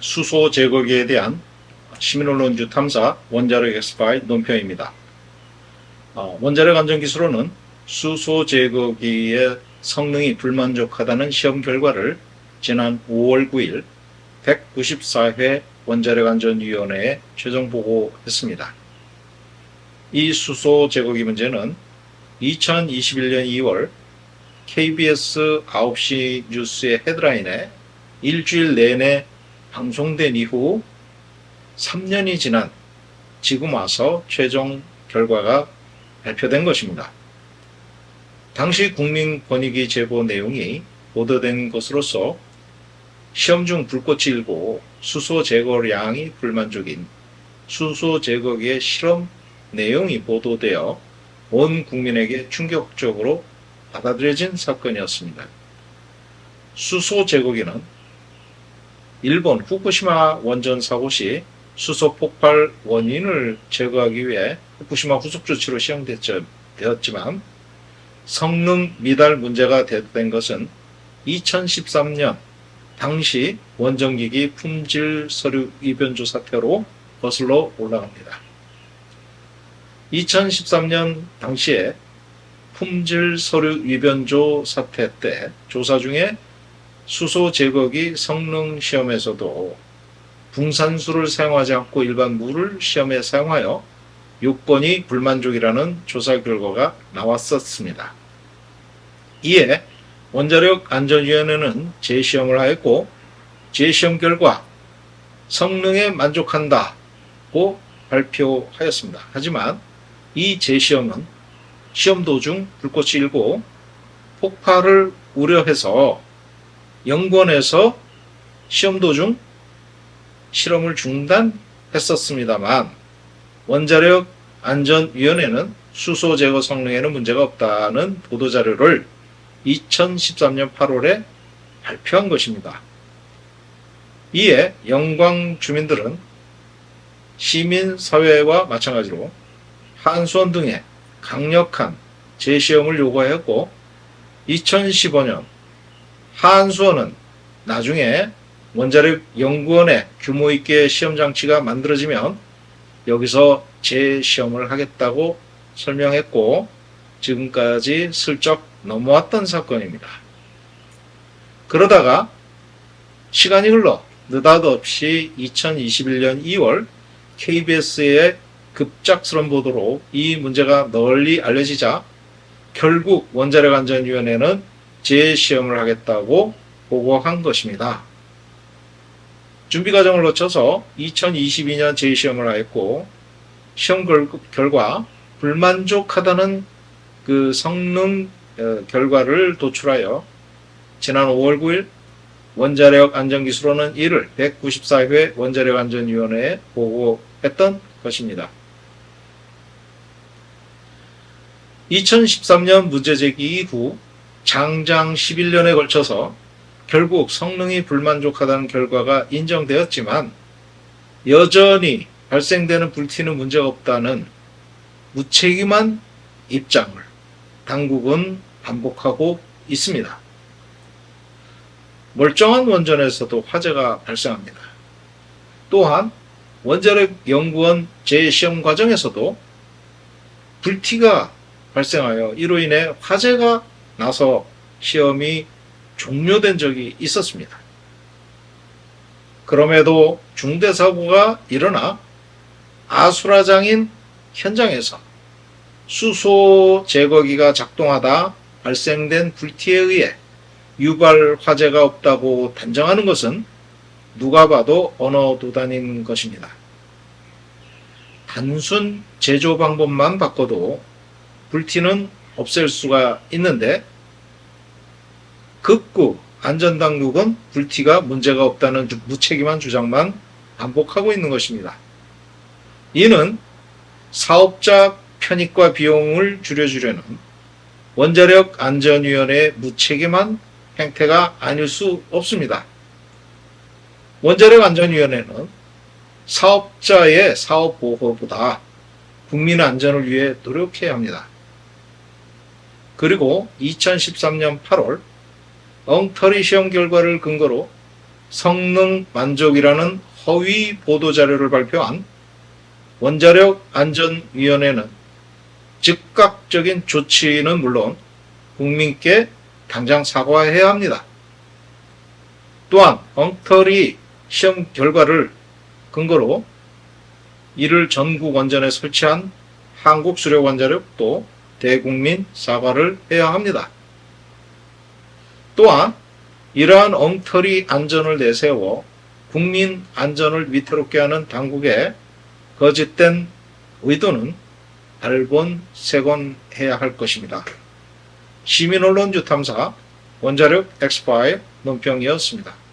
수소 제거기에 대한 시민언론주 탐사 원자력 엑스파일 논평입니다. 원자력 안전기술원은 수소 제거기의 성능이 불만족하다는 시험 결과를 지난 5월 9일 194회 원자력안전위원회에 최종 보고했습니다. 이 수소 제거기 문제는 2021년 2월 KBS 9시 뉴스의 헤드라인에 일주일 내내 방송된 이후 3년이 지난 지금 와서 최종 결과가 발표된 것입니다. 당시 국민권익위 제보 내용이 보도된 것으로서 시험 중 불꽃이 일고 수소 제거량이 불만족인 수소 제거기의 실험 내용이 보도되어 온 국민에게 충격적으로 받아들여진 사건이었습니다. 수소 제거기는 일본 후쿠시마 원전 사고 시 수소 폭발 원인을 제거하기 위해 후쿠시마 후속 조치로 시행되었지만 성능 미달 문제가 된 것은 2013년 당시 원전기기 품질 서류 위변조 사태로 거슬러 올라갑니다. 2013년 당시에 품질 서류 위변조 사태 때 조사 중에 수소 제거기 성능 시험에서도 붕산수를 사용하지 않고 일반 물을 시험에 사용하여 요건이 불만족이라는 조사 결과가 나왔었습니다. 이에 원자력안전위원회는 재시험을 하였고 재시험 결과 성능에 만족한다고 발표하였습니다. 하지만 이 재시험은 시험 도중 불꽃이 일고 폭발을 우려해서 연구원에서 시험 도중 실험을 중단했었습니다만 원자력안전위원회는 수소 제거 성능에는 문제가 없다는 보도자료를 2013년 8월에 발표한 것입니다. 이에 영광 주민들은 시민사회와 마찬가지로 한수원 등의 강력한 재시험을 요구하였고 2015년 한수원은 나중에 원자력연구원의 규모 있게 시험장치가 만들어지면 여기서 재시험을 하겠다고 설명했고 지금까지 슬쩍 넘어왔던 사건입니다. 그러다가 시간이 흘러 느닷없이 2021년 2월 KBS의 급작스러운 보도로 이 문제가 널리 알려지자 결국 원자력안전위원회는 재시험을 하겠다고 보고한 것입니다. 준비 과정을 거쳐서 2022년 재시험을 하였고 시험 결과 불만족하다는 그 성능 결과를 도출하여 지난 5월 9일 원자력안전기술원은 이를 194회 원자력안전위원회에 보고했던 것입니다. 2013년 문제 제기 이후 장장 11년에 걸쳐서 결국 성능이 불만족하다는 결과가 인정되었지만 여전히 발생되는 불튀는 문제가 없다는 무책임한 입장을 당국은 반복하고 있습니다. 멀쩡한 원전에서도 화재가 발생합니다. 또한 원자력연구원 재시험 과정에서도 불티가 발생하여 이로 인해 화재가 나서 시험이 종료된 적이 있었습니다. 그럼에도 중대사고가 일어나 아수라장인 현장에서 수소 제거기가 작동하다 발생된 불티에 의해 유발 화재가 없다고 단정하는 것은 누가 봐도 언어도단인 것입니다. 단순 제조 방법만 바꿔도 불티는 없앨 수가 있는데 극구 안전당국은 불티가 문제가 없다는 무책임한 주장만 반복하고 있는 것입니다. 이는 사업자 편익과 비용을 줄여주려는 원자력안전위원회의 무책임한 행태가 아닐 수 없습니다. 원자력안전위원회는 사업자의 사업보호보다 국민 안전을 위해 노력해야 합니다. 그리고 2013년 8월 엉터리 시험 결과를 근거로 성능 만족이라는 허위 보도자료를 발표한 원자력 안전위원회는 즉각적인 조치는 물론 국민께 당장 사과해야 합니다. 또한 엉터리 시험 결과를 근거로 이를 전국 원전에 설치한 한국수력원자력도 대국민 사과를 해야 합니다. 또한 이러한 엉터리 안전을 내세워 국민 안전을 위태롭게 하는 당국의 거짓된 의도는 발본색원해야 할 것입니다. 시민언론주 탐사 원자력 엑스파일 논평이었습니다.